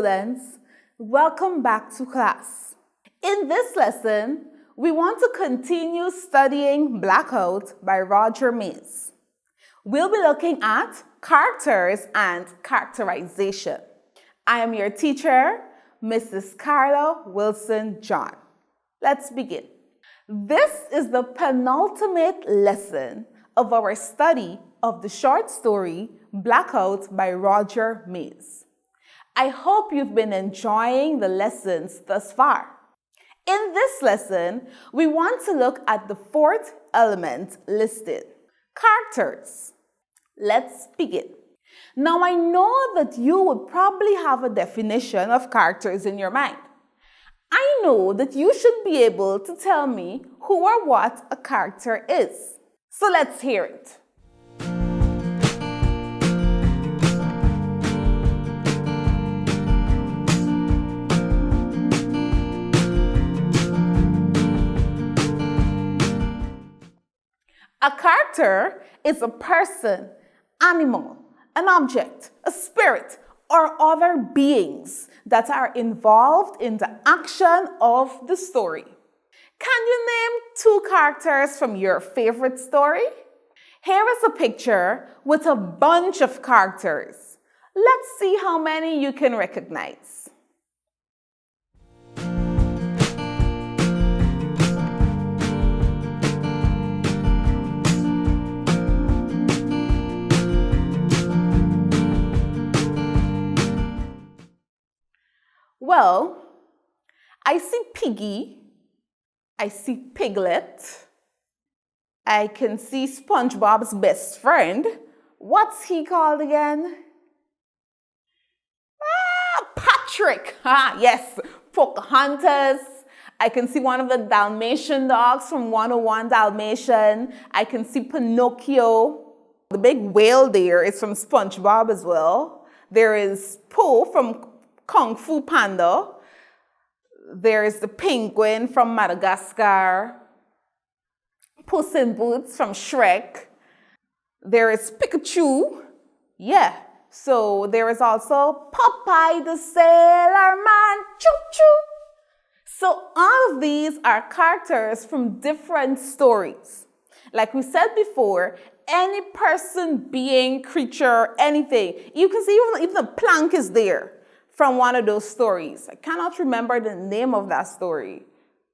students, welcome back to class. In this lesson, we want to continue studying Blackout by Roger Mays. We'll be looking at characters and characterization. I am your teacher, Mrs. Carla Wilson John. Let's begin. This is the penultimate lesson of our study of the short story Blackout by Roger Mays. I hope you've been enjoying the lessons thus far. In this lesson, we want to look at the fourth element listed, characters. Let's begin. Now, I know that you would probably have a definition of characters in your mind. I know that you should be able to tell me who or what a character is. So let's hear it. A character is a person, animal, an object, a spirit, or other beings that are involved in the action of the story. Can you name 2 characters from your favorite story? Here is a picture with a bunch of characters. Let's see how many you can recognize. Well, I see Piggy, I see Piglet, I can see SpongeBob's best friend. What's he called again? Patrick! Yes, Pocahontas. I can see one of the Dalmatian dogs from 101 Dalmatian. I can see Pinocchio. The big whale there is from SpongeBob as well. There is Po from Kung Fu Panda. There is the penguin from Madagascar. Puss in Boots from Shrek. There is Pikachu. Yeah. So there is also Popeye the Sailor Man. Choo-choo. So all of these are characters from different stories. Like we said before, any person, being, creature, anything. You can see even the plank is there from one of those stories. I cannot remember the name of that story,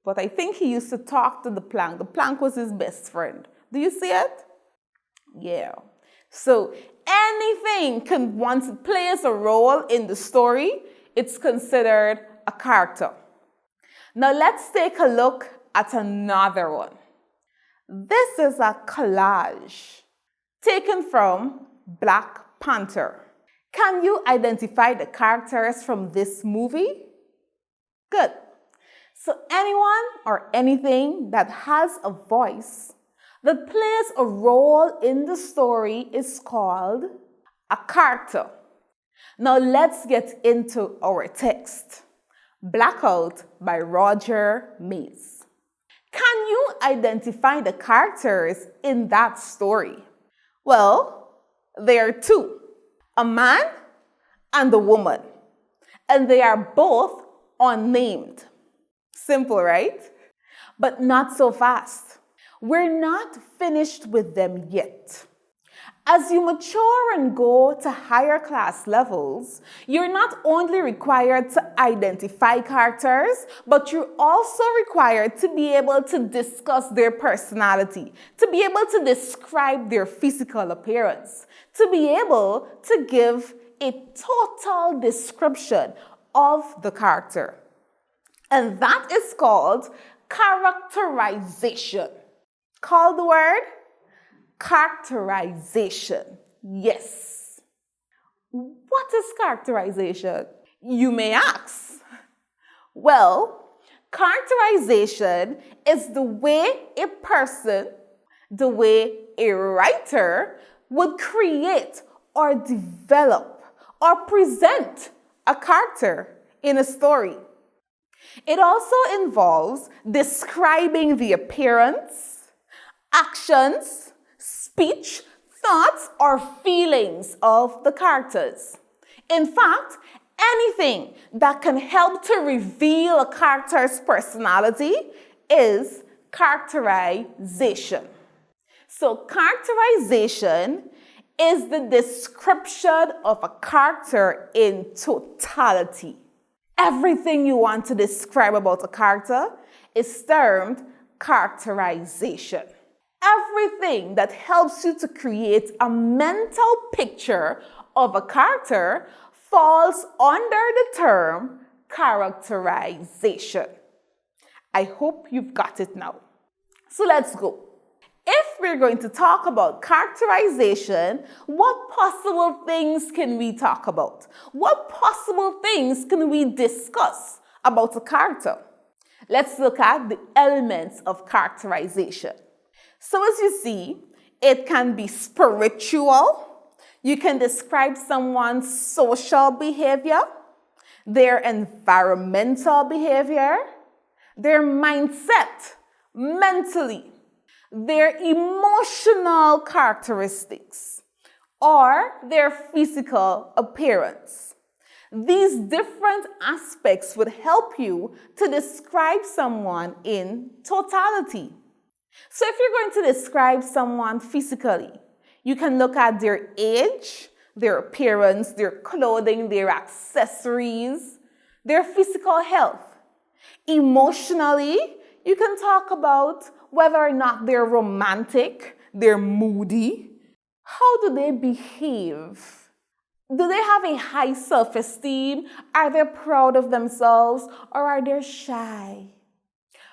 but I think he used to talk to the plank. The plank was his best friend. Do you see it? Yeah. So anything can, once it plays a role in the story, it's considered a character. Now let's take a look at another one. This is a collage taken from Black Panther. Can you identify the characters from this movie? Good. So anyone or anything that has a voice that plays a role in the story is called a character. Now let's get into our text. Blackout by Roger Mays. Can you identify the characters in that story? Well, there are 2. A man and a woman. And they are both unnamed. Simple, right? But not so fast. We're not finished with them yet. As you mature and go to higher class levels, you're not only required to identify characters, but you're also required to be able to discuss their personality, to be able to describe their physical appearance, to be able to give a total description of the character. And that is called characterization. Call the word characterization. Yes. What is characterization? You may ask. Well, characterization is the way a person, the way a writer would create or develop or present a character in a story. It also involves describing the appearance, actions, speech, thoughts, or feelings of the characters. In fact, Anything that can help to reveal a character's personality is characterization. So characterization is the description of a character in totality. Everything you want to describe about a character is termed characterization. Everything that helps you to create a mental picture of a character falls under the term characterization. I hope you've got it now. So let's go. If we're going to talk about characterization, what possible things can we talk about? What possible things can we discuss about a character? Let's look at the elements of characterization. So as you see, it can be spiritual. You can describe someone's social behavior, their environmental behavior, their mindset, mentally, their emotional characteristics, or their physical appearance. These different aspects would help you to describe someone in totality. So if you're going to describe someone physically, you can look at their age, their appearance, their clothing, their accessories, their physical health. Emotionally, you can talk about whether or not they're romantic, they're moody. How do they behave? Do they have a high self-esteem? Are they proud of themselves, or are they shy?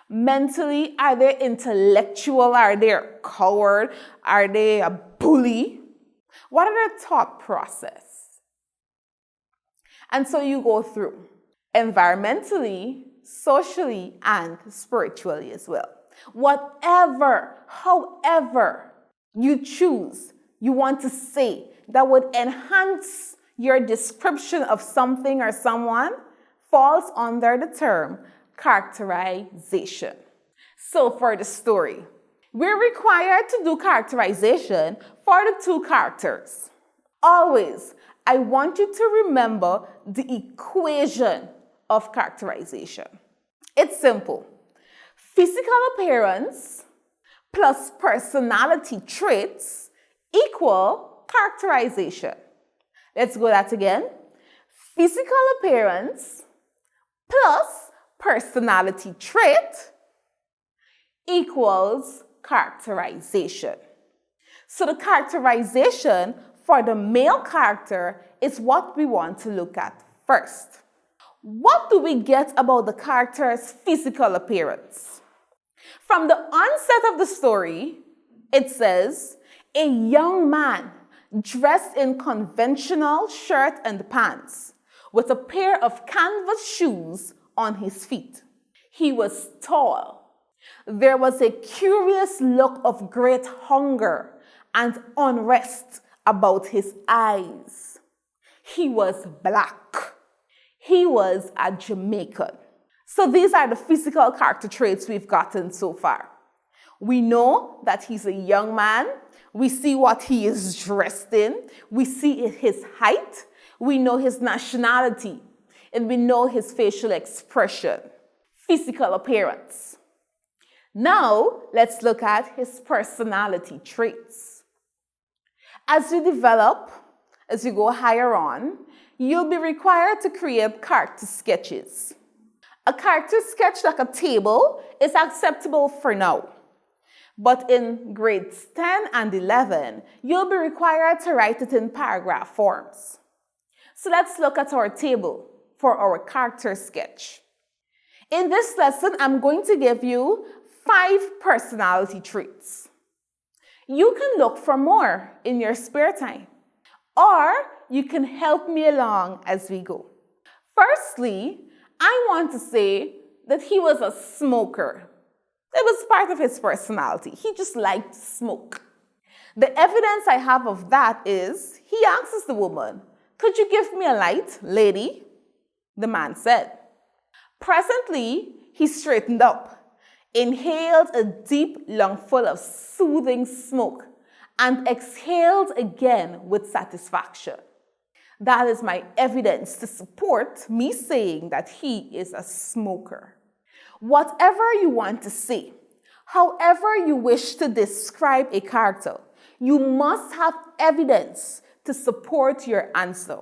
Mentally, are they intellectual? Are they a coward? Are they a bully? What are their thought process? And so you go through environmentally, socially, and spiritually as well. However you choose, you want to say that would enhance your description of something or someone falls under the term characterization. So for the story, we're required to do characterization for the two characters. Always, I want you to remember the equation of characterization. It's simple. Physical appearance plus personality traits equal characterization. Let's go that again. Physical appearance plus personality trait equals characterization. So the characterization for the male character is what we want to look at first. What do we get about the character's physical appearance? From the onset of the story, it says, a young man dressed in conventional shirt and pants with a pair of canvas shoes on his feet. He was tall. There was a curious look of great hunger and unrest about his eyes. He was black. He was a Jamaican. So these are the physical character traits we've gotten so far. We know that he's a young man. We see what he is dressed in. We see his height. We know his nationality. And we know his facial expression, physical appearance. Now, let's look at his personality traits. As you develop, as you go higher on, you'll be required to create character sketches. A character sketch like a table is acceptable for now. But in grades 10 and 11, you'll be required to write it in paragraph forms. So let's look at our table for our character sketch. In this lesson, I'm going to give you 5 personality traits. You can look for more in your spare time, or you can help me along as we go. Firstly, I want to say that he was a smoker. It was part of his personality. He just liked to smoke. The evidence I have of that is he asks the woman, "Could you give me a light, lady?" The man said. Presently, he straightened up, inhaled a deep lungful of soothing smoke, and exhaled again with satisfaction. That is my evidence to support me saying that he is a smoker. Whatever you want to say, however you wish to describe a character, you must have evidence to support your answer.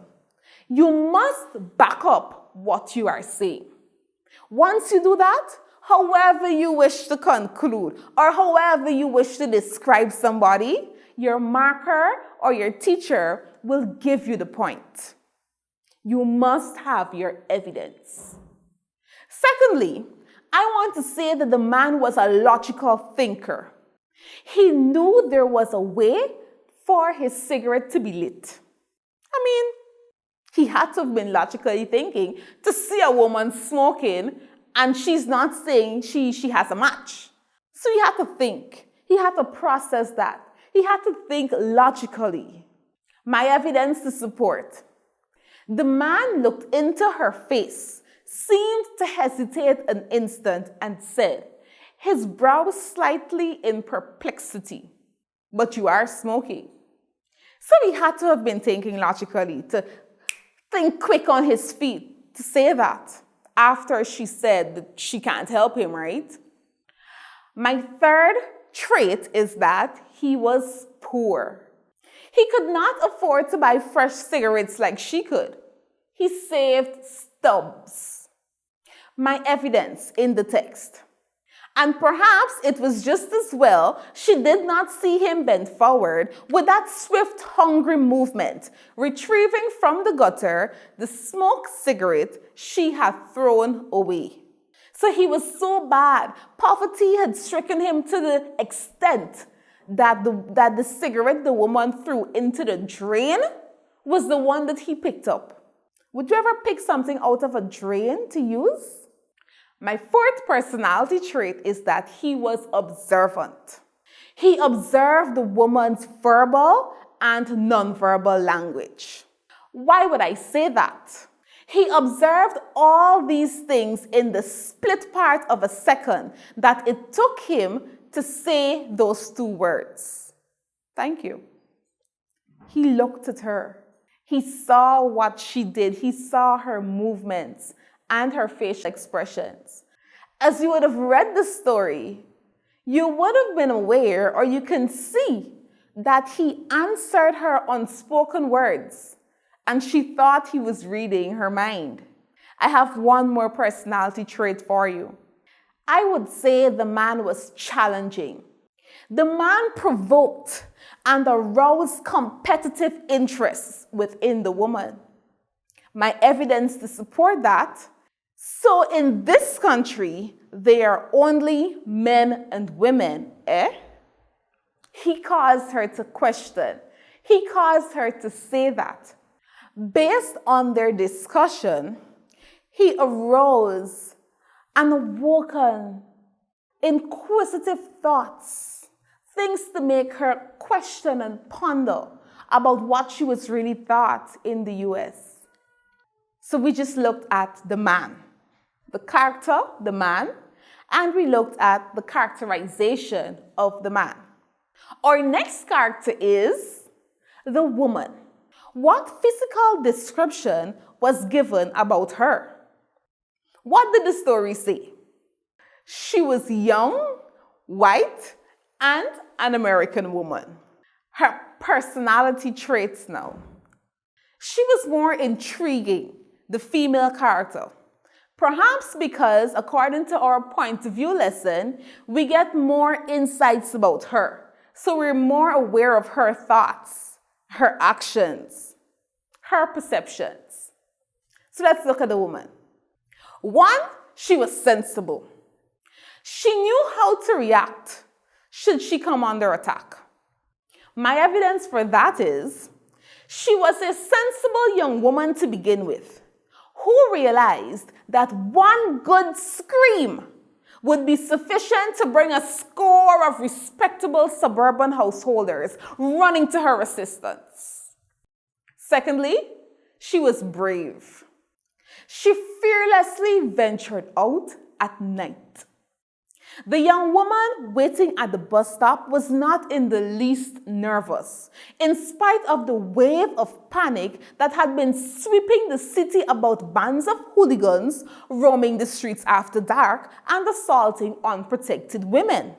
You must back up what you are saying. Once you do that, however you wish to conclude or however you wish to describe somebody, your marker or your teacher will give you the point. You must have your evidence. Secondly, I want to say that the man was a logical thinker. He knew there was a way for his cigarette to be lit. He had to have been logically thinking to see a woman smoking and she's not saying she has a match. So he had to think. He had to process that. He had to think logically. My evidence to support. The man looked into her face, seemed to hesitate an instant and said, his brow slightly in perplexity, but you are smoking. So he had to have been thinking logically, to think quick on his feet to say that after she said that she can't help him, right? My third trait is that he was poor. He could not afford to buy fresh cigarettes like she could. He saved stubs. My evidence in the text. And perhaps it was just as well she did not see him bend forward with that swift, hungry movement, retrieving from the gutter the smoked cigarette she had thrown away. So he was so bad, poverty had stricken him to the extent that the cigarette the woman threw into the drain was the one that he picked up. Would you ever pick something out of a drain to use? My fourth personality trait is that he was observant. He observed the woman's verbal and nonverbal language. Why would I say that? He observed all these things in the split part of a second that it took him to say those two words. Thank you. He looked at her. He saw what she did. He saw her movements and her facial expressions. As you would have read the story, you would have been aware, or you can see, that he answered her unspoken words, and she thought he was reading her mind. I have one more personality trait for you. I would say the man was challenging. The man provoked and aroused competitive interests within the woman. My evidence to support that: so in this country, there are only men and women, eh? He caused her to question. He caused her to say that. Based on their discussion, he arose and awoken inquisitive thoughts, things to make her question and ponder about what she was really thought in the US. So we just looked at the man. The character, the man, and we looked at the characterization of the man. Our next character is the woman. What physical description was given about her? What did the story say? She was young, white, and an American woman. Her personality traits now. She was more intriguing, the female character. Perhaps because, according to our point of view lesson, we get more insights about her. So we're more aware of her thoughts, her actions, her perceptions. So let's look at the woman. One, she was sensible. She knew how to react should she come under attack. My evidence for that is she was a sensible young woman to begin with, who realized that one good scream would be sufficient to bring a score of respectable suburban householders running to her assistance. Secondly, she was brave. She fearlessly ventured out at night. The young woman waiting at the bus stop was not in the least nervous, in spite of the wave of panic that had been sweeping the city about bands of hooligans roaming the streets after dark and assaulting unprotected women.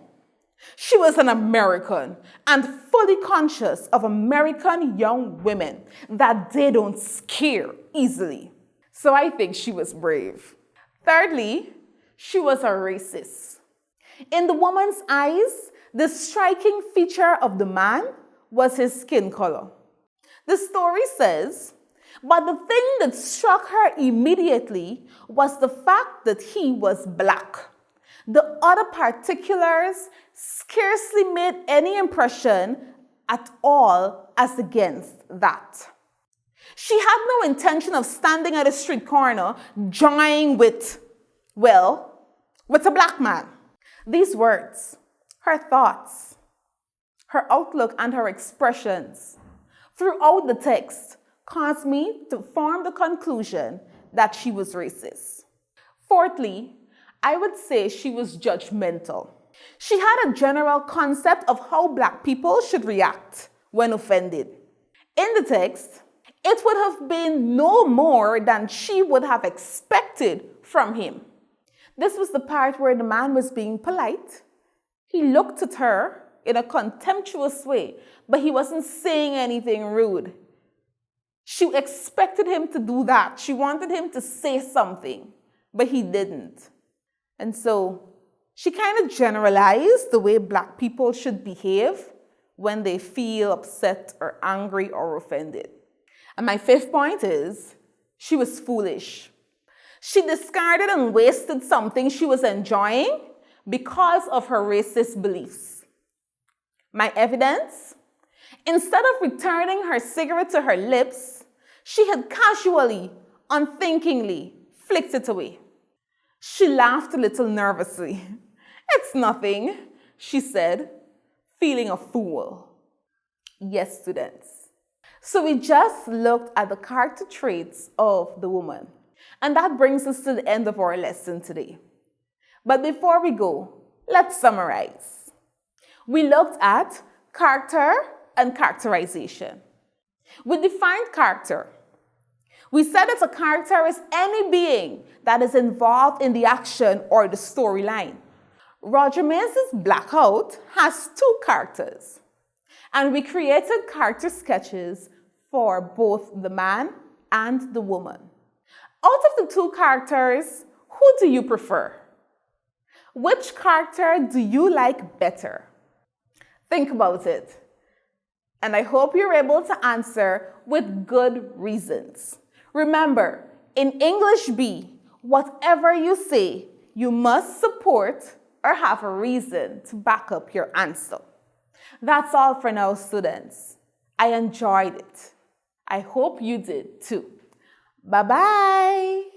She was an American and fully conscious of American young women that they don't scare easily. So I think she was brave. Thirdly, she was a racist. In the woman's eyes, the striking feature of the man was his skin color. The story says, but the thing that struck her immediately was the fact that he was black. The other particulars scarcely made any impression at all as against that. She had no intention of standing at a street corner joining with a black man. These words, her thoughts, her outlook, and her expressions throughout the text caused me to form the conclusion that she was racist. Fourthly, I would say she was judgmental. She had a general concept of how black people should react when offended. In the text, it would have been no more than she would have expected from him. This was the part where the man was being polite. He looked at her in a contemptuous way, but he wasn't saying anything rude. She expected him to do that. She wanted him to say something, but he didn't. And so she kind of generalized the way black people should behave when they feel upset or angry or offended. And my fifth point is, she was foolish. She discarded and wasted something she was enjoying because of her racist beliefs. My evidence? Instead of returning her cigarette to her lips, she had casually, unthinkingly flicked it away. She laughed a little nervously. "It's nothing," she said, feeling a fool. Yes, students. So we just looked at the character traits of the woman. And that brings us to the end of our lesson today. But before we go, let's summarize. We looked at character and characterization. We defined character. We said that a character is any being that is involved in the action or the storyline. Roger Mays' Blackout has two characters, and we created character sketches for both the man and the woman. Out of the two characters, who do you prefer? Which character do you like better? Think about it. And I hope you're able to answer with good reasons. Remember, in English B, whatever you say, you must support or have a reason to back up your answer. That's all for now, students. I enjoyed it. I hope you did too. Bye-bye.